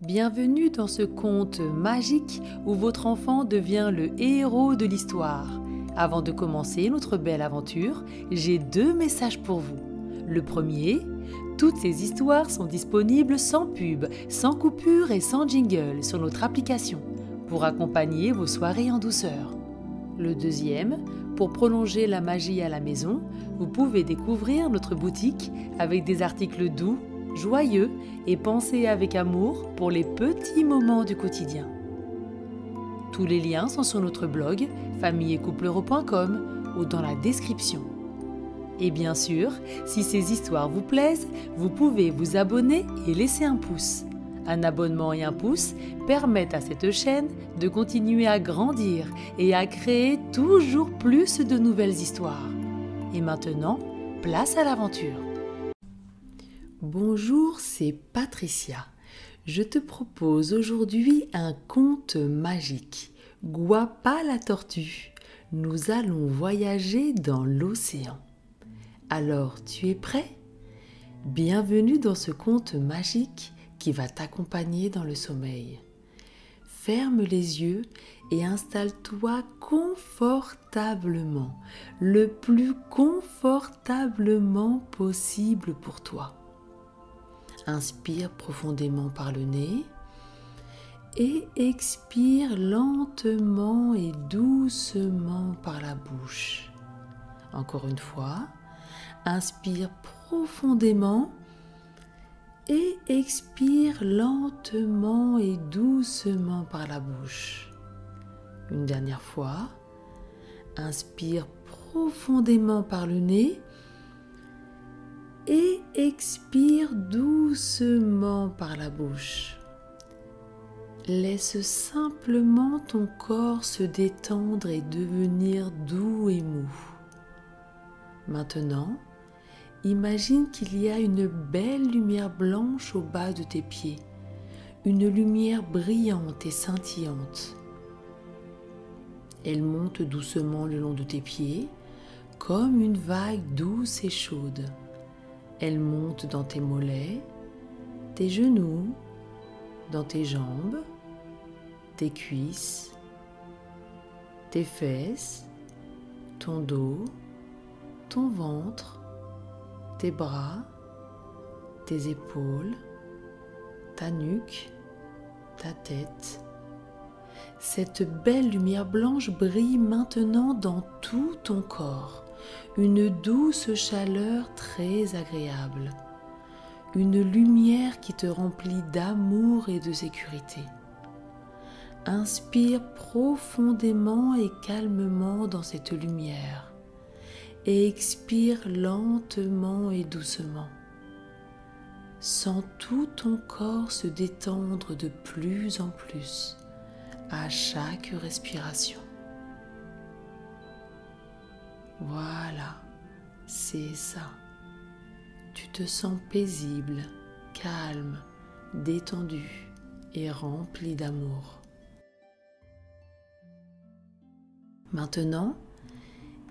Bienvenue dans ce conte magique où votre enfant devient le héros de l'histoire. Avant de commencer notre belle aventure, j'ai 2 messages pour vous. Le premier, toutes ces histoires sont disponibles sans pub, sans coupure et sans jingle sur notre application pour accompagner vos soirées en douceur. Le deuxième, pour prolonger la magie à la maison, vous pouvez découvrir notre boutique avec des articles doux, joyeux et pensés avec amour pour les petits moments du quotidien. Tous les liens sont sur notre blog familleetcoupleheureux.com ou dans la description. Et bien sûr, si ces histoires vous plaisent, vous pouvez vous abonner et laisser un pouce. Un abonnement et un pouce permettent à cette chaîne de continuer à grandir et à créer toujours plus de nouvelles histoires. Et maintenant, place à l'aventure. Bonjour, c'est Patricia. Je te propose aujourd'hui un conte magique. Guapa la tortue. Nous allons voyager dans l'océan. Alors, tu es prêt? Bienvenue dans ce conte magique qui va t'accompagner dans le sommeil. Ferme les yeux et installe-toi confortablement, le plus confortablement possible pour toi. Inspire profondément par le nez et expire lentement et doucement par la bouche. Encore une fois, inspire profondément et expire lentement et doucement par la bouche. Une dernière fois, inspire profondément par le nez et expire doucement par la bouche. Laisse simplement ton corps se détendre et devenir doux et mou. Maintenant, imagine qu'il y a une belle lumière blanche au bas de tes pieds, une lumière brillante et scintillante. Elle monte doucement le long de tes pieds, comme une vague douce et chaude. Elle monte dans tes mollets, tes genoux, dans tes jambes, tes cuisses, tes fesses, ton dos, ton ventre, tes bras, tes épaules, ta nuque, ta tête. Cette belle lumière blanche brille maintenant dans tout ton corps. Une douce chaleur très agréable. Une lumière qui te remplit d'amour et de sécurité. Inspire profondément et calmement dans cette lumière. Et expire lentement et doucement. Sens tout ton corps se détendre de plus en plus à chaque respiration. Voilà, c'est ça. Tu te sens paisible, calme, détendu et rempli d'amour. Maintenant,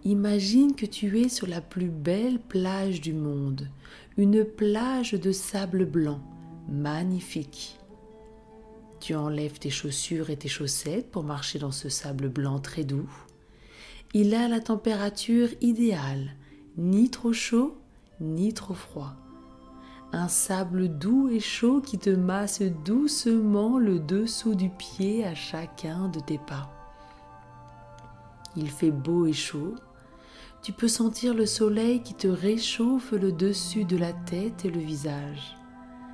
imagine que tu es sur la plus belle plage du monde, une plage de sable blanc, magnifique. Tu enlèves tes chaussures et tes chaussettes pour marcher dans ce sable blanc très doux. Il a la température idéale, ni trop chaud, ni trop froid. Un sable doux et chaud qui te masse doucement le dessous du pied à chacun de tes pas. Il fait beau et chaud. Tu peux sentir le soleil qui te réchauffe le dessus de la tête et le visage.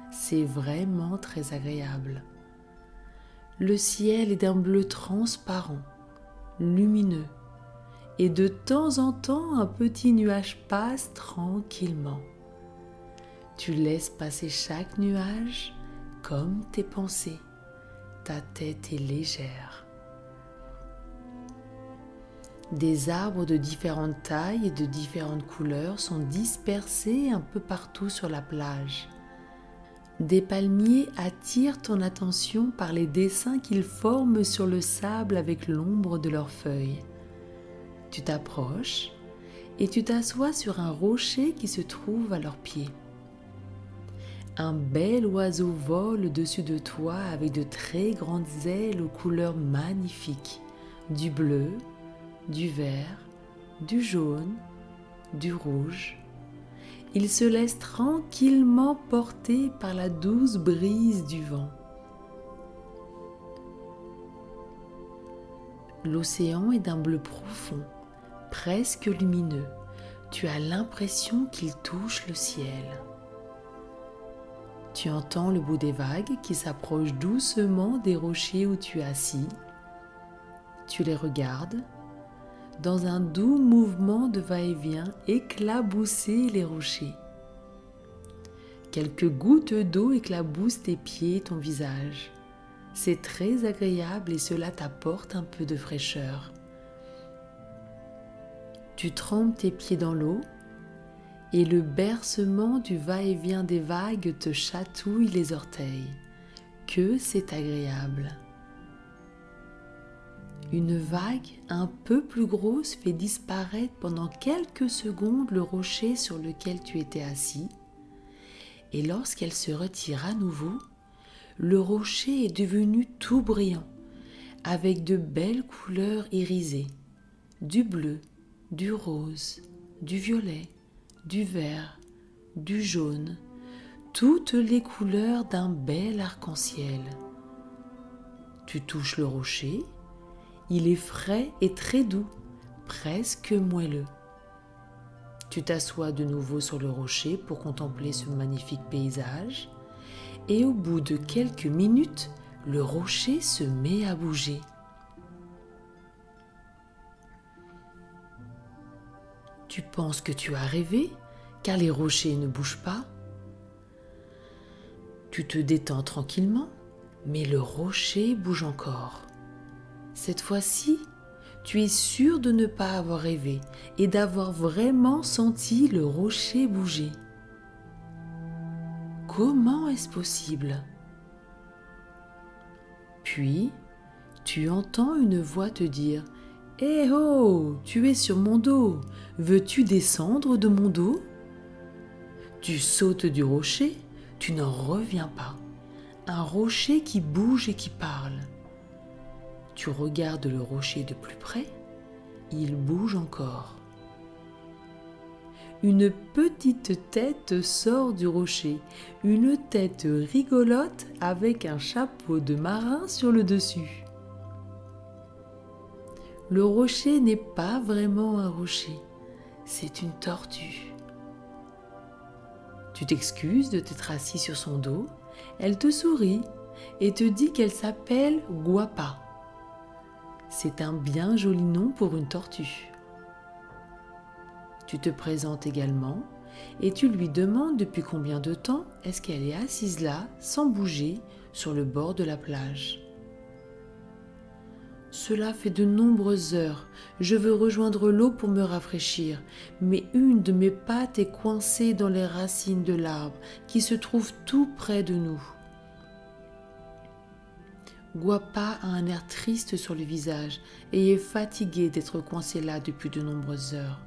C'est vraiment très agréable. Le ciel est d'un bleu transparent, lumineux. Et de temps en temps, un petit nuage passe tranquillement. Tu laisses passer chaque nuage comme tes pensées. Ta tête est légère. Des arbres de différentes tailles et de différentes couleurs sont dispersés un peu partout sur la plage. Des palmiers attirent ton attention par les dessins qu'ils forment sur le sable avec l'ombre de leurs feuilles. Tu t'approches et tu t'assois sur un rocher qui se trouve à leurs pieds. Un bel oiseau vole au-dessus de toi avec de très grandes ailes aux couleurs magnifiques, du bleu, du vert, du jaune, du rouge. Il se laisse tranquillement porter par la douce brise du vent. L'océan est d'un bleu profond, presque lumineux. Tu as l'impression qu'il touche le ciel. Tu entends le bout des vagues qui s'approchent doucement des rochers où tu es assis. Tu les regardes, dans un doux mouvement de va-et-vient, éclabousser les rochers. Quelques gouttes d'eau éclaboussent tes pieds et ton visage. C'est très agréable et cela t'apporte un peu de fraîcheur. Tu trempes tes pieds dans l'eau et le bercement du va-et-vient des vagues te chatouille les orteils. Que c'est agréable! Une vague un peu plus grosse fait disparaître pendant quelques secondes le rocher sur lequel tu étais assis, et lorsqu'elle se retire à nouveau, le rocher est devenu tout brillant, avec de belles couleurs irisées, du bleu, du rose, du violet, du vert, du jaune, toutes les couleurs d'un bel arc-en-ciel. Tu touches le rocher, il est frais et très doux, presque moelleux. Tu t'assois de nouveau sur le rocher pour contempler ce magnifique paysage, et au bout de quelques minutes, le rocher se met à bouger. Tu penses que tu as rêvé, car les rochers ne bougent pas. Tu te détends tranquillement, mais le rocher bouge encore. Cette fois-ci, tu es sûr de ne pas avoir rêvé et d'avoir vraiment senti le rocher bouger. Comment est-ce possible? Puis, tu entends une voix te dire « Eh oh, tu es sur mon dos, veux-tu descendre de mon dos ?» Tu sautes du rocher, tu n'en reviens pas. Un rocher qui bouge et qui parle. Tu regardes le rocher de plus près, il bouge encore. Une petite tête sort du rocher, une tête rigolote avec un chapeau de marin sur le dessus. Le rocher n'est pas vraiment un rocher, c'est une tortue. Tu t'excuses de t'être assis sur son dos, elle te sourit et te dit qu'elle s'appelle Guapa. C'est un bien joli nom pour une tortue. Tu te présentes également et tu lui demandes depuis combien de temps est-ce qu'elle est assise là, sans bouger, sur le bord de la plage. Cela fait de nombreuses heures. Je veux rejoindre l'eau pour me rafraîchir, mais une de mes pattes est coincée dans les racines de l'arbre qui se trouve tout près de nous. Guapa a un air triste sur le visage et est fatiguée d'être coincée là depuis de nombreuses heures.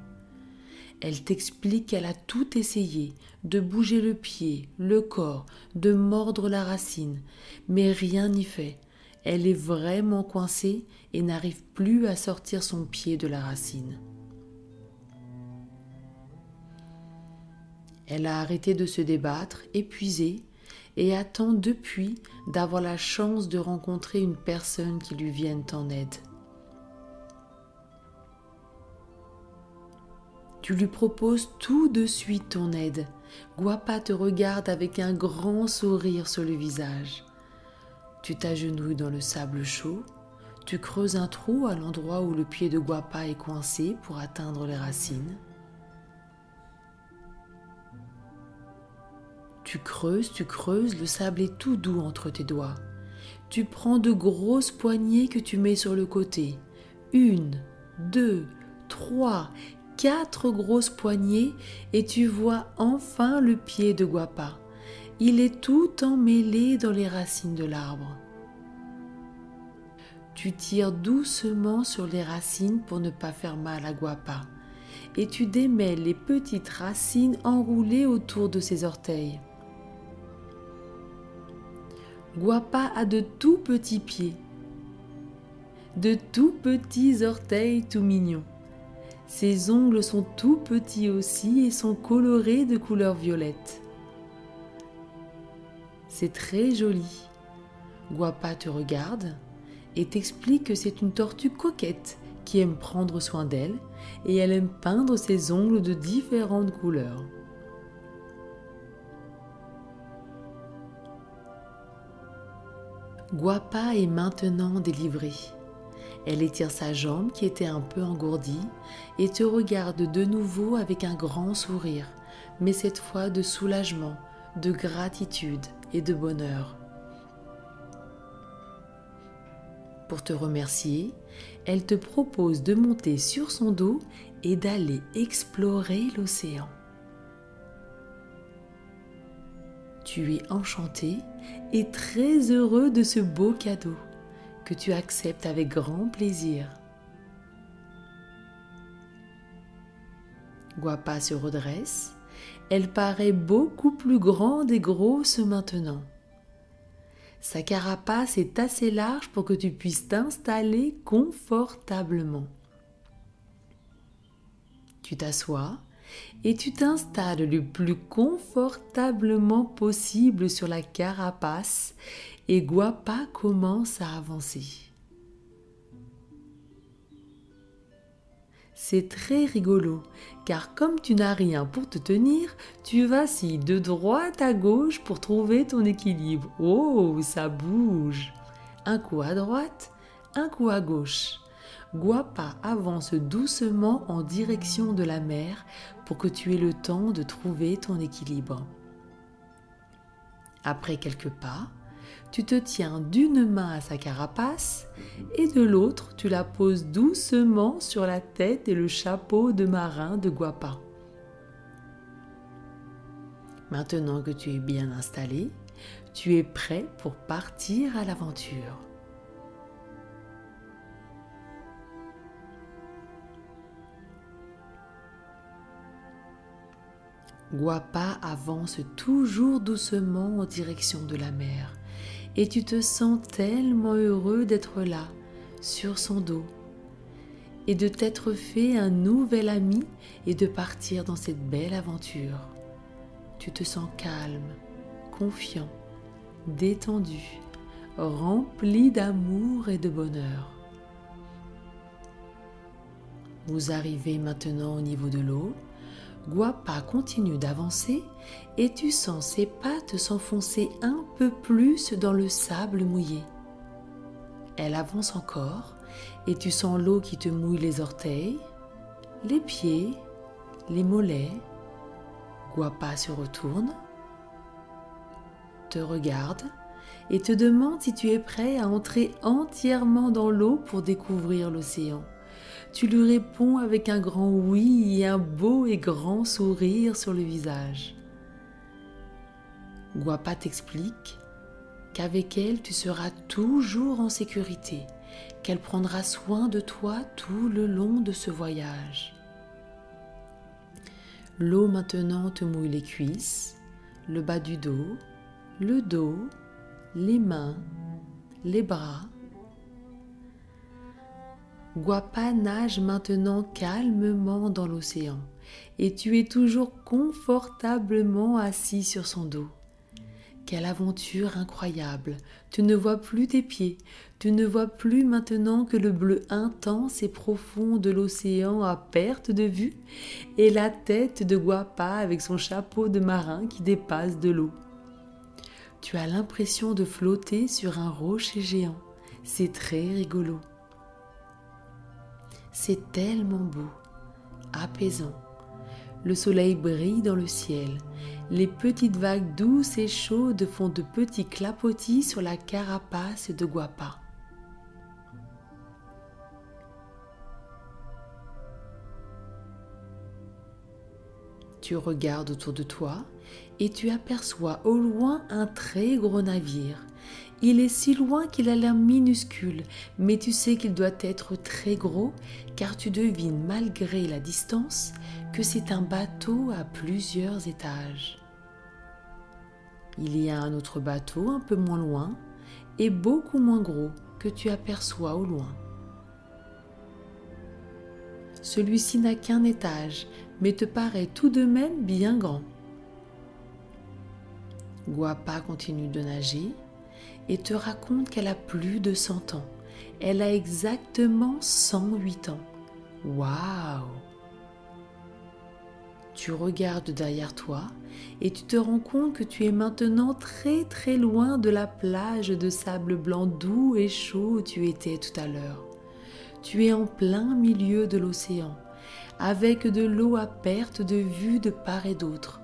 Elle t'explique qu'elle a tout essayé, de bouger le pied, le corps, de mordre la racine, mais rien n'y fait. Elle est vraiment coincée et n'arrive plus à sortir son pied de la racine. Elle a arrêté de se débattre, épuisée, et attend depuis d'avoir la chance de rencontrer une personne qui lui vienne en aide. Tu lui proposes tout de suite ton aide. Guapa te regarde avec un grand sourire sur le visage. Tu t'agenouilles dans le sable chaud, tu creuses un trou à l'endroit où le pied de Guapa est coincé pour atteindre les racines. Tu creuses, le sable est tout doux entre tes doigts. Tu prends de grosses poignées que tu mets sur le côté. 1, 2, 3, 4 grosses poignées et tu vois enfin le pied de Guapa. Il est tout emmêlé dans les racines de l'arbre. Tu tires doucement sur les racines pour ne pas faire mal à Guapa et tu démêles les petites racines enroulées autour de ses orteils. Guapa a de tout petits pieds, de tout petits orteils tout mignons. Ses ongles sont tout petits aussi et sont colorés de couleur violette. C'est très joli. Guapa te regarde et t'explique que c'est une tortue coquette qui aime prendre soin d'elle et elle aime peindre ses ongles de différentes couleurs. Guapa est maintenant délivrée. Elle étire sa jambe qui était un peu engourdie et te regarde de nouveau avec un grand sourire, mais cette fois de soulagement, de gratitude et de bonheur. Pour te remercier, elle te propose de monter sur son dos et d'aller explorer l'océan. Tu es enchanté et très heureux de ce beau cadeau que tu acceptes avec grand plaisir. Guapa se redresse. Elle paraît beaucoup plus grande et grosse maintenant. Sa carapace est assez large pour que tu puisses t'installer confortablement. Tu t'assois et tu t'installes le plus confortablement possible sur la carapace et Guapa commence à avancer. C'est très rigolo, car comme tu n'as rien pour te tenir, tu vacilles de droite à gauche pour trouver ton équilibre. Oh, ça bouge! Un coup à droite, un coup à gauche. Guapa avance doucement en direction de la mer pour que tu aies le temps de trouver ton équilibre. Après quelques pas, tu te tiens d'une main à sa carapace et de l'autre, tu la poses doucement sur la tête et le chapeau de marin de Guapa. Maintenant que tu es bien installé, tu es prêt pour partir à l'aventure. Guapa avance toujours doucement en direction de la mer et tu te sens tellement heureux d'être là, sur son dos, et de t'être fait un nouvel ami et de partir dans cette belle aventure. Tu te sens calme, confiant, détendu, rempli d'amour et de bonheur. Vous arrivez maintenant au niveau de l'eau. Guapa continue d'avancer et tu sens ses pattes s'enfoncer un peu plus dans le sable mouillé. Elle avance encore et tu sens l'eau qui te mouille les orteils, les pieds, les mollets. Guapa se retourne, te regarde et te demande si tu es prêt à entrer entièrement dans l'eau pour découvrir l'océan. Tu lui réponds avec un grand oui et un beau et grand sourire sur le visage. Guapa t'explique qu'avec elle, tu seras toujours en sécurité, qu'elle prendra soin de toi tout le long de ce voyage. L'eau maintenant te mouille les cuisses, le bas du dos, les mains, les bras. Guapa nage maintenant calmement dans l'océan et tu es toujours confortablement assis sur son dos. Quelle aventure incroyable! Tu ne vois plus tes pieds, tu ne vois plus maintenant que le bleu intense et profond de l'océan à perte de vue et la tête de Guapa avec son chapeau de marin qui dépasse de l'eau. Tu as l'impression de flotter sur un rocher géant. C'est très rigolo. C'est tellement beau, apaisant. Le soleil brille dans le ciel. Les petites vagues douces et chaudes font de petits clapotis sur la carapace de Guapa. Tu regardes autour de toi et tu aperçois au loin un très gros navire. Il est si loin qu'il a l'air minuscule, mais tu sais qu'il doit être très gros car tu devines malgré la distance que c'est un bateau à plusieurs étages. Il y a un autre bateau un peu moins loin et beaucoup moins gros que tu aperçois au loin. Celui-ci n'a qu'un étage, mais te paraît tout de même bien grand. Guapa continue de nager et te raconte qu'elle a plus de 100 ans. Elle a exactement 108 ans. Waouh! Tu regardes derrière toi et tu te rends compte que tu es maintenant très très loin de la plage de sable blanc doux et chaud où tu étais tout à l'heure. Tu es en plein milieu de l'océan, avec de l'eau à perte de vue de part et d'autre.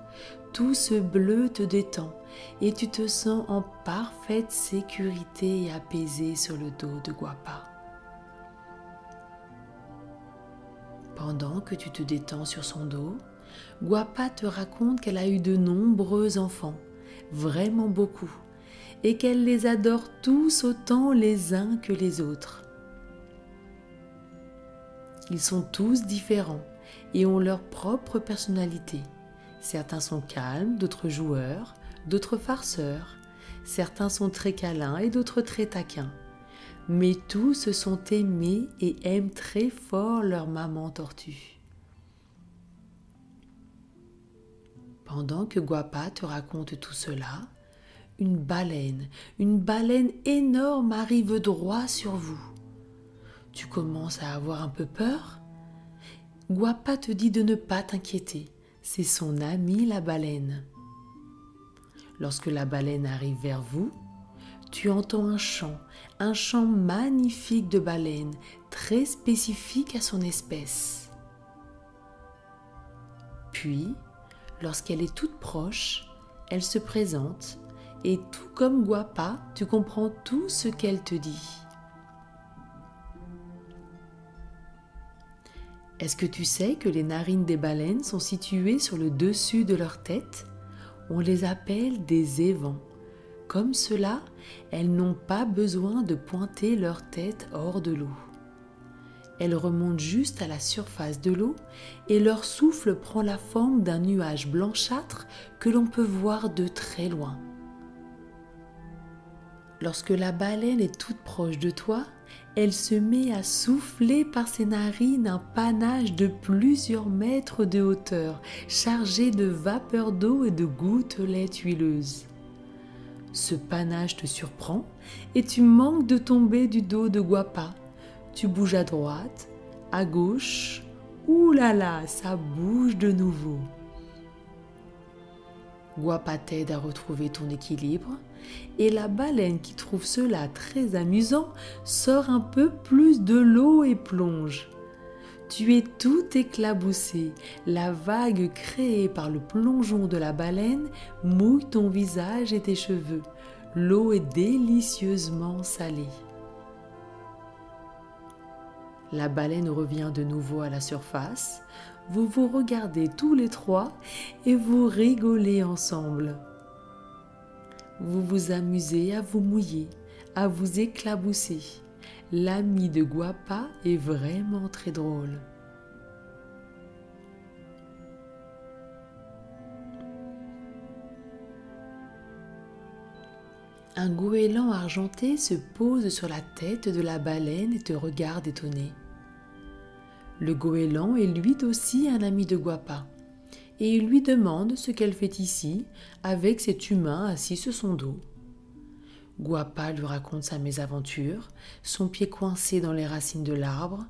Tout ce bleu te détend et tu te sens en parfaite sécurité et apaisé sur le dos de Guapa. Pendant que tu te détends sur son dos, Guapa te raconte qu'elle a eu de nombreux enfants, vraiment beaucoup, et qu'elle les adore tous autant les uns que les autres. Ils sont tous différents et ont leur propre personnalité. Certains sont calmes, d'autres joueurs, d'autres farceurs. Certains sont très câlins et d'autres très taquins. Mais tous sont aimés et aiment très fort leur maman tortue. Pendant que Guapa te raconte tout cela, une baleine énorme arrive droit sur vous. Tu commences à avoir un peu peur? Guapa te dit de ne pas t'inquiéter, c'est son amie la baleine. Lorsque la baleine arrive vers vous, tu entends un chant magnifique de baleine, très spécifique à son espèce. Puis, lorsqu'elle est toute proche, elle se présente et tout comme Guapa, tu comprends tout ce qu'elle te dit. Est-ce que tu sais que les narines des baleines sont situées sur le dessus de leur tête? On les appelle des évents. Comme cela, elles n'ont pas besoin de pointer leur tête hors de l'eau. Elles remontent juste à la surface de l'eau et leur souffle prend la forme d'un nuage blanchâtre que l'on peut voir de très loin. Lorsque la baleine est toute proche de toi, elle se met à souffler par ses narines un panache de plusieurs mètres de hauteur, chargé de vapeur d'eau et de gouttelettes huileuses. Ce panache te surprend et tu manques de tomber du dos de Guapa. Tu bouges à droite, à gauche, ouh là là, ça bouge de nouveau. Guapa t'aide à retrouver ton équilibre et la baleine qui trouve cela très amusant sort un peu plus de l'eau et plonge. Tu es tout éclaboussé, la vague créée par le plongeon de la baleine mouille ton visage et tes cheveux. L'eau est délicieusement salée. La baleine revient de nouveau à la surface. Vous vous regardez tous les trois et vous rigolez ensemble. Vous vous amusez à vous mouiller, à vous éclabousser. L'ami de Guapa est vraiment très drôle. Un goéland argenté se pose sur la tête de la baleine et te regarde étonné. Le goéland est lui aussi un ami de Guapa et il lui demande ce qu'elle fait ici avec cet humain assis sur son dos. Guapa lui raconte sa mésaventure, son pied coincé dans les racines de l'arbre,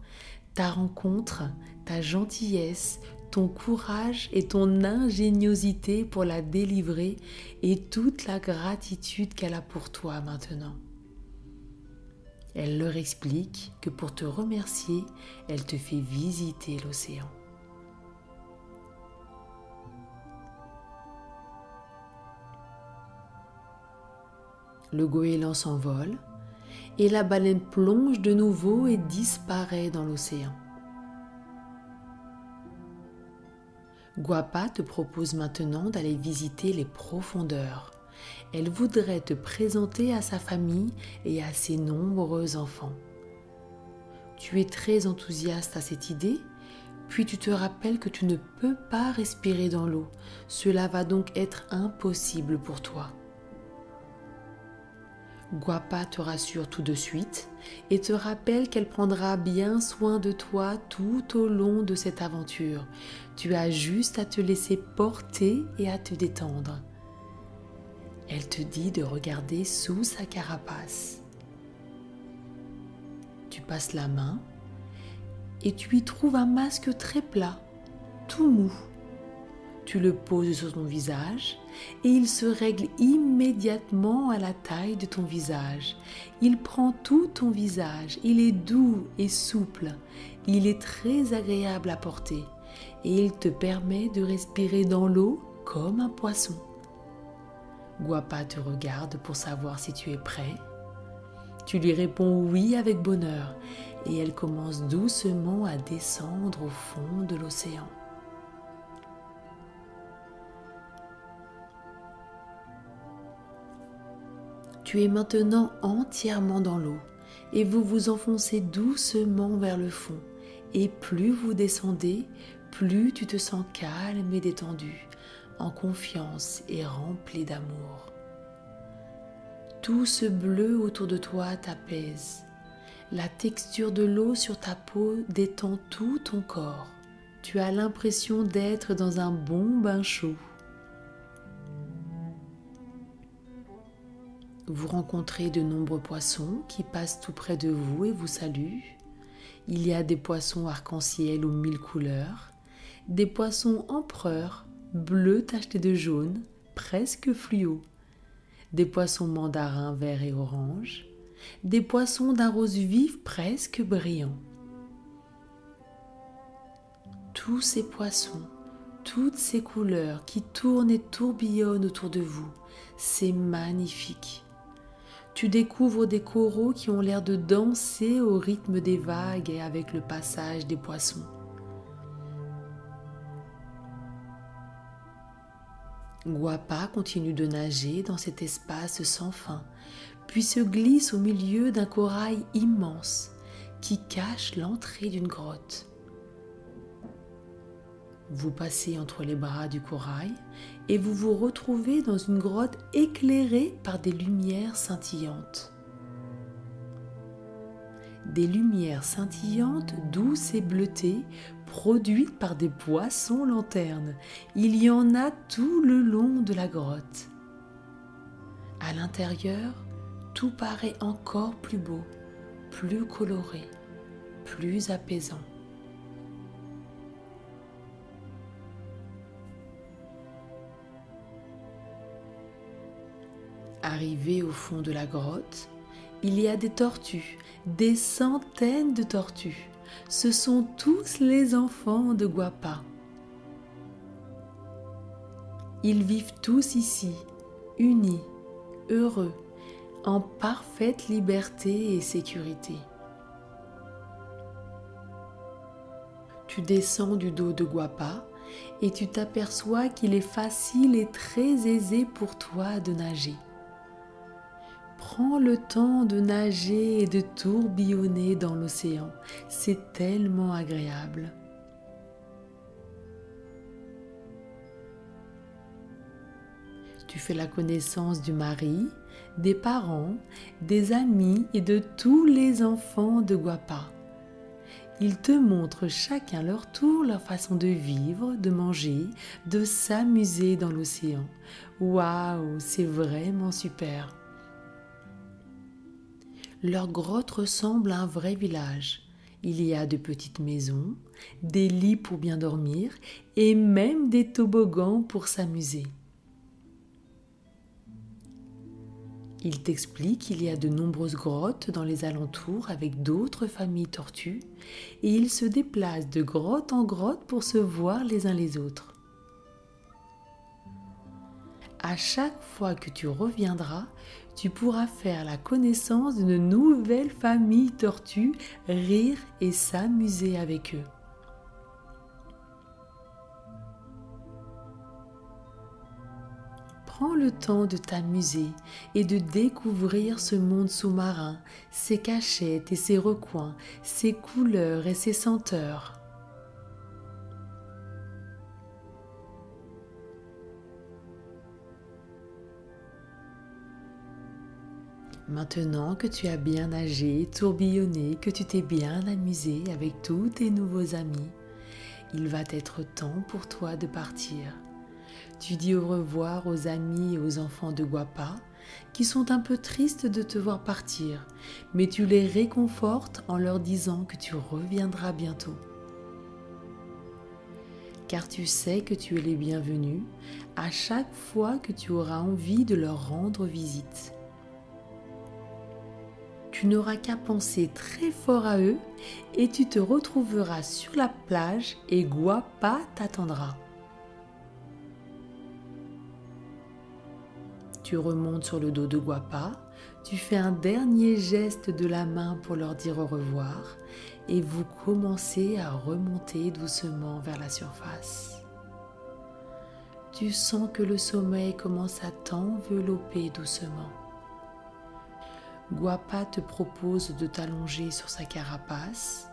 ta rencontre, ta gentillesse, ton courage et ton ingéniosité pour la délivrer et toute la gratitude qu'elle a pour toi maintenant. Elle leur explique que pour te remercier, elle te fait visiter l'océan. Le goéland s'envole et la baleine plonge de nouveau et disparaît dans l'océan. Guapa te propose maintenant d'aller visiter les profondeurs. Elle voudrait te présenter à sa famille et à ses nombreux enfants. Tu es très enthousiaste à cette idée, puis tu te rappelles que tu ne peux pas respirer dans l'eau. Cela va donc être impossible pour toi. Guapa te rassure tout de suite et te rappelle qu'elle prendra bien soin de toi tout au long de cette aventure. Tu as juste à te laisser porter et à te détendre. Elle te dit de regarder sous sa carapace. Tu passes la main et tu y trouves un masque très plat, tout mou. Tu le poses sur ton visage et il se règle immédiatement à la taille de ton visage. Il prend tout ton visage, il est doux et souple, il est très agréable à porter et il te permet de respirer dans l'eau comme un poisson. Guapa te regarde pour savoir si tu es prêt. Tu lui réponds oui avec bonheur et elle commence doucement à descendre au fond de l'océan. Tu es maintenant entièrement dans l'eau et vous vous enfoncez doucement vers le fond. Et plus vous descendez, plus tu te sens calme et détendu, en confiance et rempli d'amour. Tout ce bleu autour de toi t'apaise. La texture de l'eau sur ta peau détend tout ton corps. Tu as l'impression d'être dans un bon bain chaud. Vous rencontrez de nombreux poissons qui passent tout près de vous et vous saluent. Il y a des poissons arc-en-ciel aux 1000 couleurs, des poissons empereurs, bleus tachetés de jaune, presque fluo, des poissons mandarins verts et orange, des poissons d'un rose vif presque brillant. Tous ces poissons, toutes ces couleurs qui tournent et tourbillonnent autour de vous, c'est magnifique. Tu découvres des coraux qui ont l'air de danser au rythme des vagues et avec le passage des poissons. Guapa continue de nager dans cet espace sans fin, puis se glisse au milieu d'un corail immense qui cache l'entrée d'une grotte. Vous passez entre les bras du corail et vous vous retrouvez dans une grotte éclairée par des lumières scintillantes. Des lumières scintillantes, douces et bleutées, produites par des poissons lanternes. Il y en a tout le long de la grotte. À l'intérieur, tout paraît encore plus beau, plus coloré, plus apaisant. Arrivé au fond de la grotte, il y a des tortues, des centaines de tortues. Ce sont tous les enfants de Guapa. Ils vivent tous ici, unis, heureux, en parfaite liberté et sécurité. Tu descends du dos de Guapa et tu t'aperçois qu'il est facile et très aisé pour toi de nager. Prends le temps de nager et de tourbillonner dans l'océan. C'est tellement agréable. Tu fais la connaissance du mari, des parents, des amis et de tous les enfants de Guapa. Ils te montrent chacun leur tour leur façon de vivre, de manger, de s'amuser dans l'océan. Waouh, c'est vraiment super! Leur grotte ressemble à un vrai village. Il y a de petites maisons, des lits pour bien dormir et même des toboggans pour s'amuser. Il t'explique qu'il y a de nombreuses grottes dans les alentours avec d'autres familles tortues et ils se déplacent de grotte en grotte pour se voir les uns les autres. À chaque fois que tu reviendras, tu pourras faire la connaissance d'une nouvelle famille tortue, rire et s'amuser avec eux. Prends le temps de t'amuser et de découvrir ce monde sous-marin, ses cachettes et ses recoins, ses couleurs et ses senteurs. Maintenant que tu as bien nagé, tourbillonné, que tu t'es bien amusé avec tous tes nouveaux amis, il va être temps pour toi de partir. Tu dis au revoir aux amis et aux enfants de Guapa qui sont un peu tristes de te voir partir, mais tu les réconfortes en leur disant que tu reviendras bientôt. Car tu sais que tu es les bienvenus à chaque fois que tu auras envie de leur rendre visite. Tu n'auras qu'à penser très fort à eux et tu te retrouveras sur la plage et Guapa t'attendra. Tu remontes sur le dos de Guapa, tu fais un dernier geste de la main pour leur dire au revoir et vous commencez à remonter doucement vers la surface. Tu sens que le sommeil commence à t'envelopper doucement. Guapa te propose de t'allonger sur sa carapace,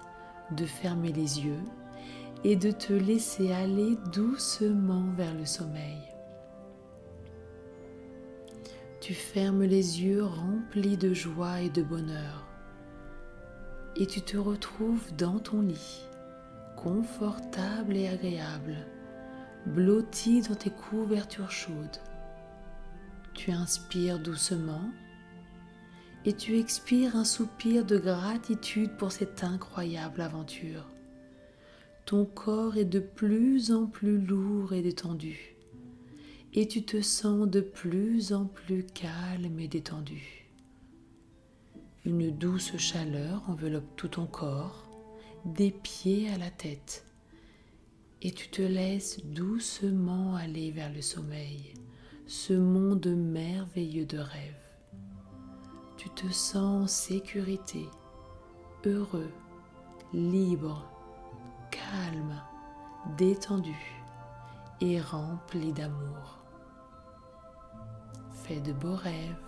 de fermer les yeux et de te laisser aller doucement vers le sommeil. Tu fermes les yeux remplis de joie et de bonheur et tu te retrouves dans ton lit, confortable et agréable, blotti dans tes couvertures chaudes. Tu inspires doucement et tu expires un soupir de gratitude pour cette incroyable aventure. Ton corps est de plus en plus lourd et détendu et tu te sens de plus en plus calme et détendu. Une douce chaleur enveloppe tout ton corps, des pieds à la tête, et tu te laisses doucement aller vers le sommeil, ce monde merveilleux de rêve. Tu te sens en sécurité, heureux, libre, calme, détendu et rempli d'amour. Fais de beaux rêves.